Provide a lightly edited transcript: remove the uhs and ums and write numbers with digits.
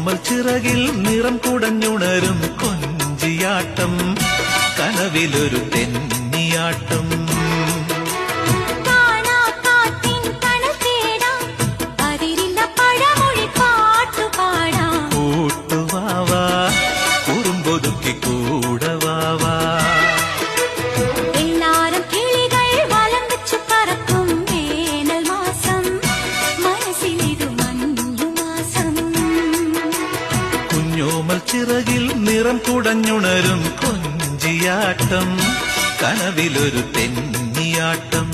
കുഞ്ഞോമൽ ചിറകിൽ നിറം കുടഞ്ഞുണരും കൊഞ്ചിയാട്ടം കനവിലൊരു തെന്നിയാട്ടം കൂട്ടുവാവാ കുറുമ്പൊതുക്കി കൂടവാവാ കുഞ്ഞോമൽ ചിറകിൽ നിറം കുടഞ്ഞുണരും കൊഞ്ചിയാട്ടം കനവിലൊരു തെന്നിയാട്ടം